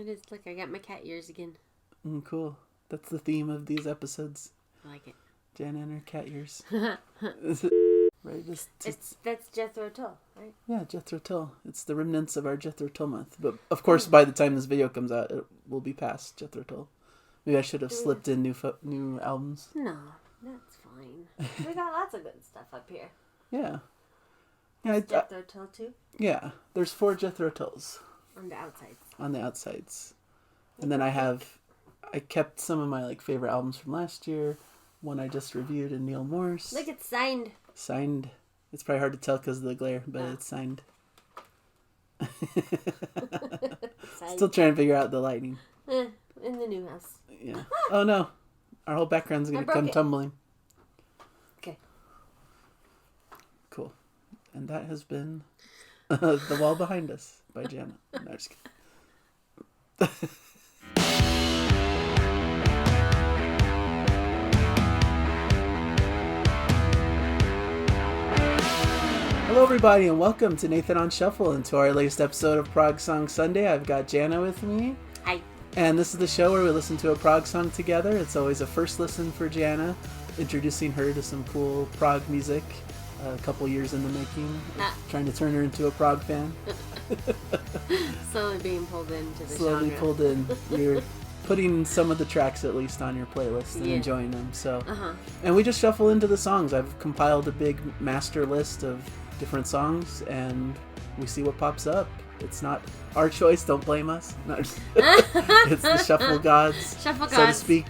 It is. Look, I got my cat ears again. Cool. That's the theme of these episodes. I like it. Jana and her cat ears. Right? That's Jethro Tull, right? Yeah, Jethro Tull. It's the remnants of our Jethro Tull month. But, of course, by the time this video comes out, it will be past Jethro Tull. Maybe I should have slipped in new albums. No, that's fine. We got lots of good stuff up here. Yeah. Jethro Tull, too? Yeah. There's 4 Jethro Tulls. On the outsides. On the outsides. And then I kept some of my favorite albums from last year. One I just reviewed in Neil Morse. Look, it's signed. Signed. It's probably hard to tell because of the glare, but it's signed. Still trying to figure out the lighting. In the new house. Yeah. Oh no. Our whole background's going to come tumbling. Okay. Cool. And that has been The Wall Behind Us by Jana. No, just kidding. Hello everybody and welcome to Nathan on Shuffle and to our latest episode of Prog Song Sunday. I've got Jana with me. Hi. And this is the show where we listen to a prog song together. It's always a first listen for Jana, introducing her to some cool prog music. A couple years in the making, trying to turn her into a prog fan. Slowly being pulled into the Slowly genre. pulled in. You're putting some of the tracks at least on your playlist and enjoying them. So, And we just shuffle into the songs. I've compiled a big master list of different songs, and we see what pops up. It's not our choice. Don't blame us. No, it's the shuffle gods, so to speak.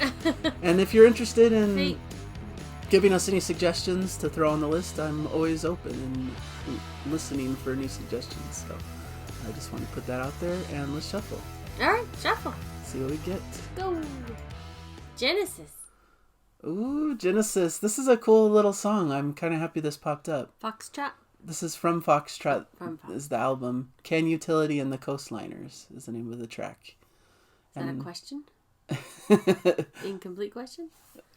And if you're interested in giving us any suggestions to throw on the list, I'm always open and listening for any suggestions. So I just want to put that out there, and let's shuffle. All right, shuffle. See what we get. Go. Genesis. Ooh, Genesis. This is a cool little song. I'm kind of happy this popped up. Foxtrot. This is from Foxtrot. Is the album. Can Utility and the Coastliners is the name of the track. Is that a question? Incomplete question?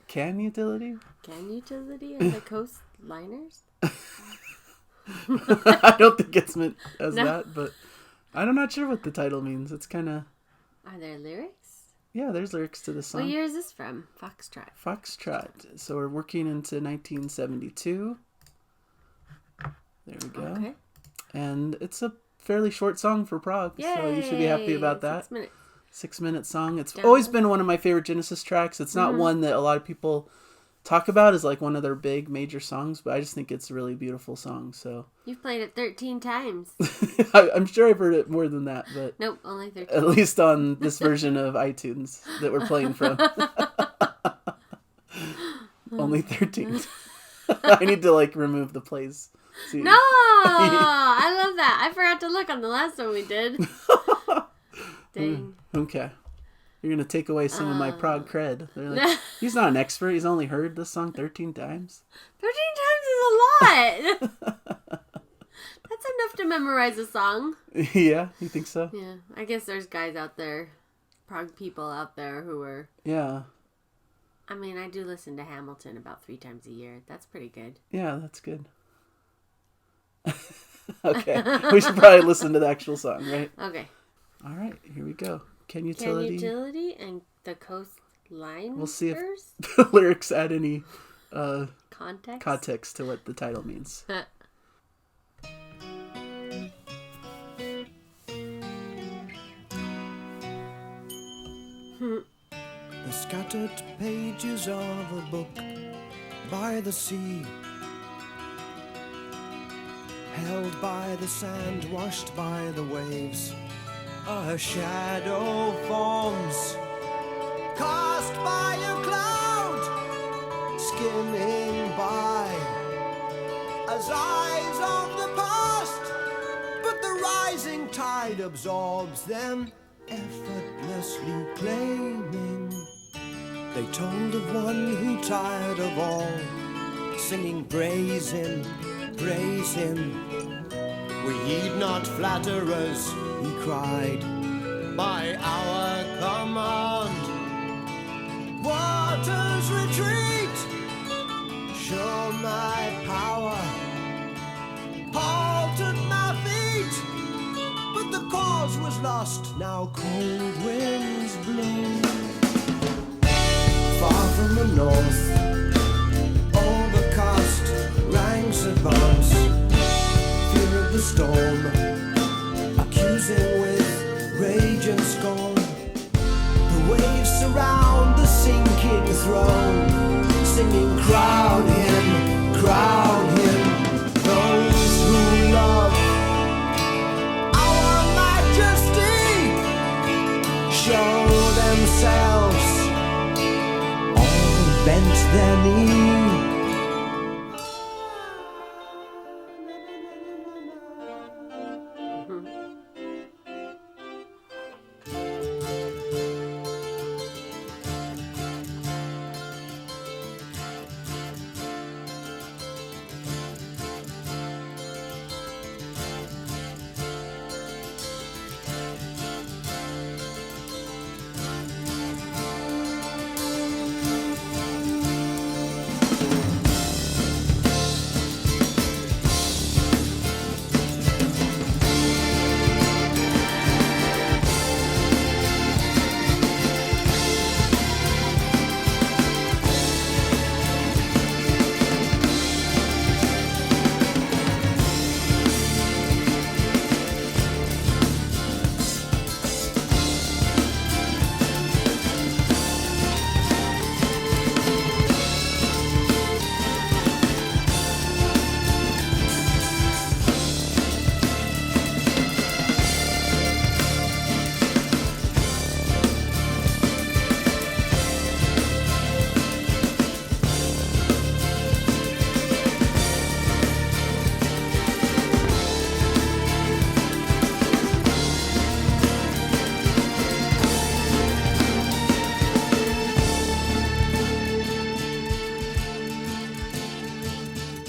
Can Utility? Can Utility and the Coastliners? I don't think it's meant as that, but I'm not sure what the title means. It's kind of... Are there lyrics? Yeah, there's lyrics to the song. What year is this from? Foxtrot. Foxtrot. So we're working into 1972. There we go. Okay. And it's a fairly short song for prog, so you should be happy about that. 6 minutes. 6-minute song. It's always been one of my favorite Genesis tracks. It's not one that a lot of people talk about as like one of their big major songs, but I just think it's a really beautiful song. So you've played it 13 times. I'm sure I've heard it more than that, but nope, only 13. At least on this version of iTunes that we're playing from. Only 13. I need to remove the plays. See. No, I love that. I forgot to look on the last one we did. Dang. Okay. You're going to take away some of my prog cred. They're like, he's not an expert. He's only heard this song 13 times. 13 times is a lot. That's enough to memorize a song. Yeah, you think so? Yeah. I guess there's guys out there, prog people out there who are... Yeah. I mean, I do listen to Hamilton about 3 times a year. That's pretty good. Yeah, that's good. Okay. We should probably listen to the actual song, right? Okay. All right, here we go. Can Utility and the Coastliners? We'll see if the lyrics add any context to what the title means. The scattered pages of a book by the sea, held by the sand, washed by the waves. A shadow forms, cast by a cloud, skimming by, as eyes of the past, but the rising tide absorbs them, effortlessly claiming. They told of one who, tired of all, singing praise him, praise him. We heed not flatterers, he cried, by our command. Waters retreat, show my power, halt at my feet. But the cause was is lost, now cold winds blow. Far from the north, overcast, ranks advance. Fear of the storm, accusing with rage and scorn. The waves surround the sinking throne, singing, crown him, crown him. Those who love our majesty show themselves, all bent their knee.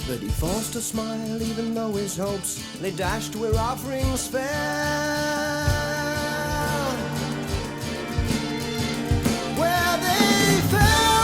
But he forced a smile even though his hopes they dashed where offerings fell. Where they fell.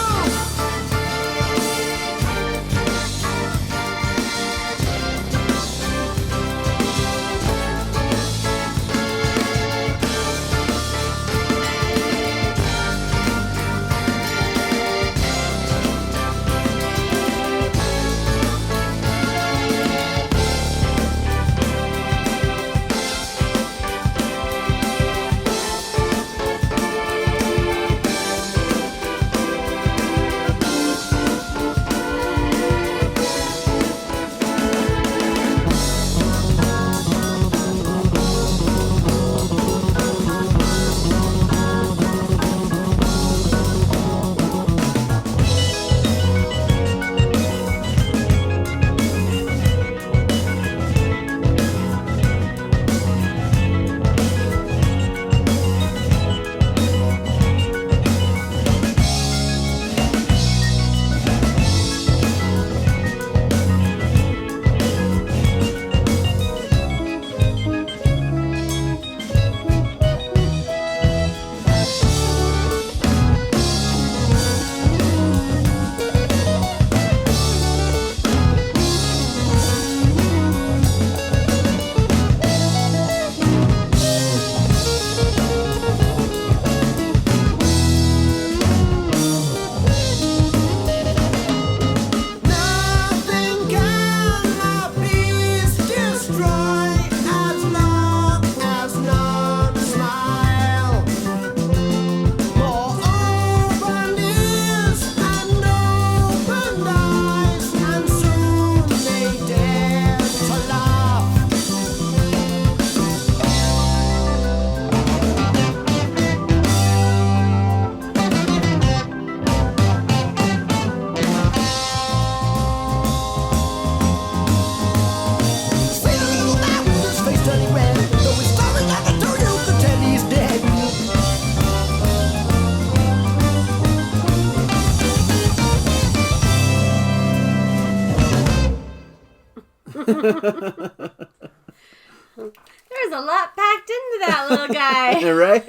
There's a lot packed into that little guy. Right?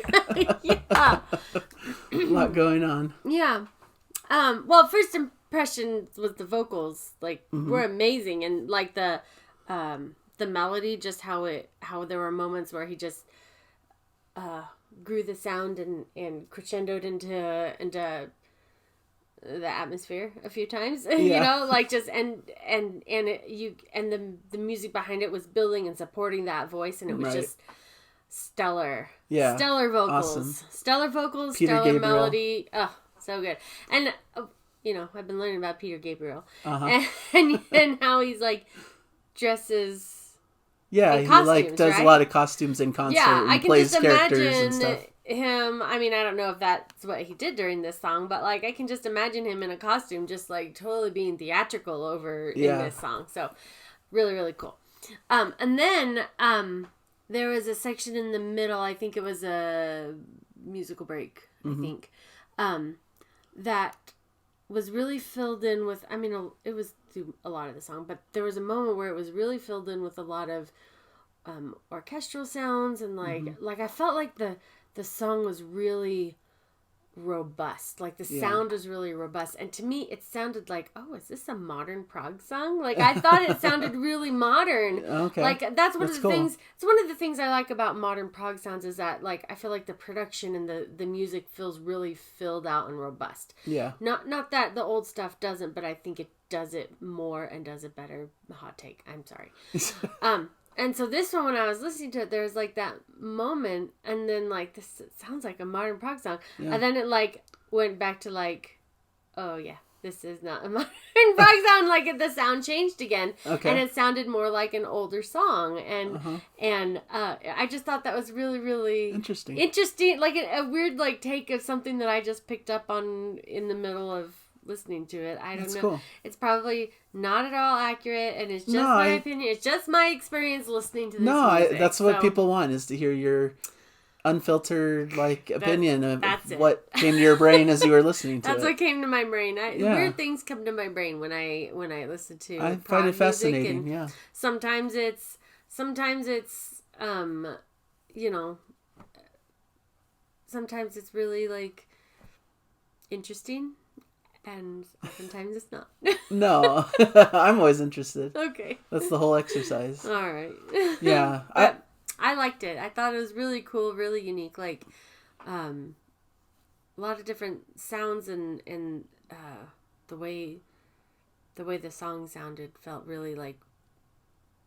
Yeah. A lot going on. Yeah. Well, first impression was the vocals, like, were amazing. And, like, the melody, just how there were moments where he just, grew the sound and crescendoed into the atmosphere a few times, you know, like just and the music behind it was building and supporting that voice, and it was just stellar. Stellar vocals. Awesome. Stellar vocals, Peter stellar Gabriel. melody. Oh, so good. And you know, I've been learning about Peter Gabriel. And how he's like dresses he costumes, like does right? a lot of costumes in concert and I can plays just characters imagine and stuff. him. I mean, I don't know if that's what he did during this song, but like I can just imagine him in a costume just like totally being theatrical over in this song. So really, really cool. And then there was a section in the middle, I think it was a musical break, I think, that was really filled in with, I mean, it was through a lot of the song, but there was a moment where it was really filled in with a lot of orchestral sounds, and like I felt like the song was really robust. Like the sound was really robust, and to me it sounded like, oh, is this a modern prog song? Like I thought it sounded really modern. Okay, like that's one of the cool. things. It's one of the things I like about modern prog sounds is that like I feel like the production and the music feels really filled out and robust. Yeah, not that the old stuff doesn't, but I think it does it more and does it better. Hot take. I'm sorry. And so this one, when I was listening to it, there was like that moment, and then like this sounds like a modern prog song, and then it like went back to like, oh yeah, this is not a modern prog song. Like the sound changed again, and it sounded more like an older song, and I just thought that was really, really interesting, like a weird like take of something that I just picked up on in the middle of listening to it. I don't know. Cool. It's probably not at all accurate, and it's just my opinion. It's just my experience listening to this music. That's what people want, is to hear your unfiltered like opinion of what came to your brain as you were listening to it. That's what came to my brain. Weird things come to my brain when I listen to I find it fascinating. And sometimes it's you know, sometimes it's really like interesting. And oftentimes it's not. No, I'm always interested. Okay. That's the whole exercise. All right. Yeah. I liked it. I thought it was really cool, really unique. Like, a lot of different sounds and the way the song sounded felt really like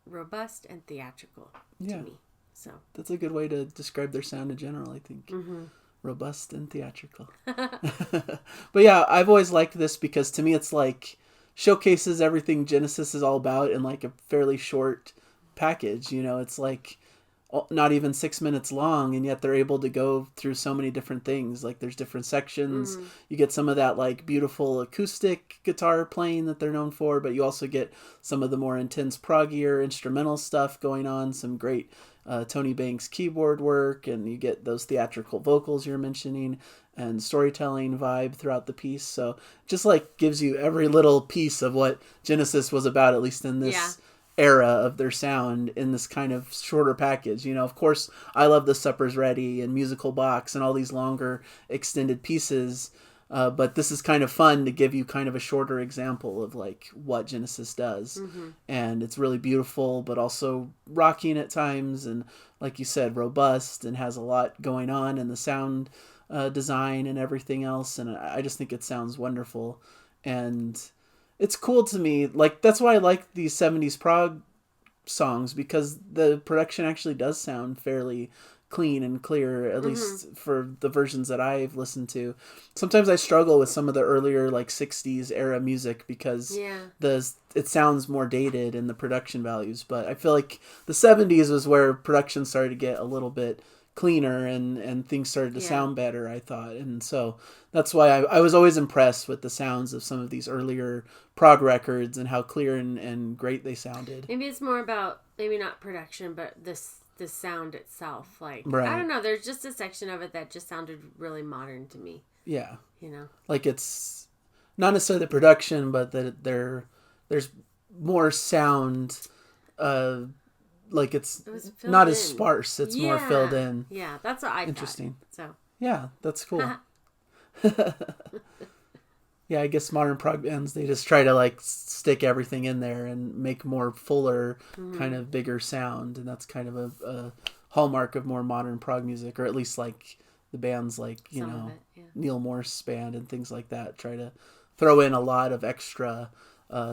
robust and theatrical to me. So that's a good way to describe their sound in general, I think. Mm-hmm. Robust and theatrical. But yeah, I've always liked this because to me it's like showcases everything Genesis is all about in like a fairly short package. You know, it's like not even 6 minutes long, and yet they're able to go through so many different things. Like there's different sections. You get some of that like beautiful acoustic guitar playing that they're known for, but you also get some of the more intense proggier instrumental stuff going on, some great Tony Banks keyboard work, and you get those theatrical vocals you're mentioning and storytelling vibe throughout the piece. So just like gives you every little piece of what Genesis was about, at least in this era of their sound, in this kind of shorter package. You know, of course, I love the Supper's Ready and Musical Box and all these longer extended pieces. But this is kind of fun to give you kind of a shorter example of like what Genesis does. And it's really beautiful, but also rocking at times. And like you said, robust and has a lot going on in the sound design and everything else. And I just think it sounds wonderful. And it's cool to me. Like, that's why I like these 70s prog songs, because the production actually does sound fairly clean and clear, at least for the versions that I've listened to. Sometimes I struggle with some of the earlier like 60s era music because it sounds more dated in the production values, but I feel like the 70s was where production started to get a little bit cleaner and things started to sound better, I thought. And so that's why I was always impressed with the sounds of some of these earlier prog records and how clear and great they sounded. Maybe it's more about, maybe not production, but the sound itself. Like, I don't know, there's just a section of it that just sounded really modern to me. Yeah. You know? Like, it's not necessarily the production, but that there's more sound, like it's not as sparse. It's more filled in. Yeah, that's what I Interesting. Thought, so. Yeah, that's cool. Yeah, I guess modern prog bands, they just try to like stick everything in there and make more fuller, kind of bigger sound, and that's kind of a hallmark of more modern prog music, or at least like the bands like, you Some know, of it, yeah. Neil Morse band and things like that try to throw in a lot of extra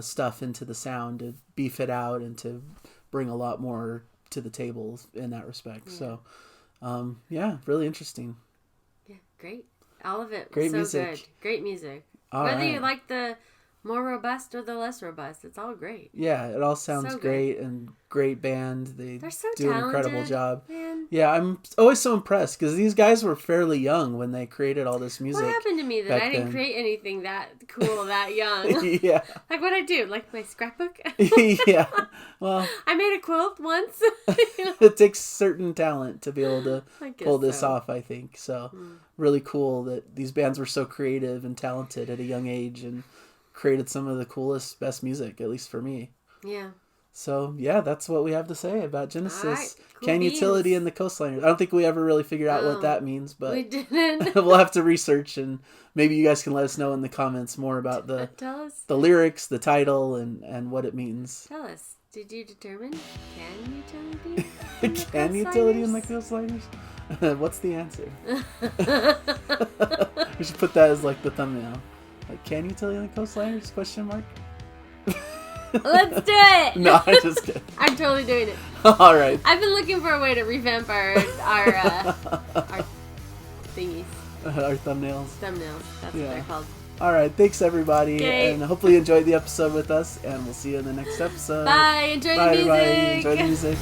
stuff into the sound to beef it out and to bring a lot more to the table in that respect. Yeah. So, really interesting. Yeah, great. All of it. Great so music. Good. Great music. All Whether right. you like the more robust or the less robust, it's all great. Yeah, it all sounds So great and great band. They're so do an incredible talented, job. man. Yeah, I'm always so impressed because these guys were fairly young when they created all this music. What happened to me that I didn't then. Create anything that cool that young? Yeah. Like what I do, like my scrapbook. Yeah. Well, I made a quilt once. It takes certain talent to be able to pull this so. off, I think. So, really cool that these bands were so creative and talented at a young age and created some of the coolest, best music, at least for me. Yeah. So, yeah, that's what we have to say about Genesis. Right. Cool Can beans. Utility and the Coastliners. I don't think we ever really figured out what that means, but we didn't. we'll have to research, and maybe you guys can let us know in the comments more about the lyrics, the title, and what it means. Tell us. Did you determine Can Utility? Can Utility and the Coastliners? What's the answer? We should put that as like the thumbnail. Like, Can Utility and the Coastliners? Question mark. Let's do it. No, I'm just kidding. I'm totally doing it. All right. I've been looking for a way to revamp our thingies. Our thumbnails. Thumbnails. That's what they're called. All right. Thanks, everybody. Okay. And hopefully you enjoyed the episode with us. And we'll see you in the next episode. Bye. Enjoy Bye, the music. everybody. Enjoy the music.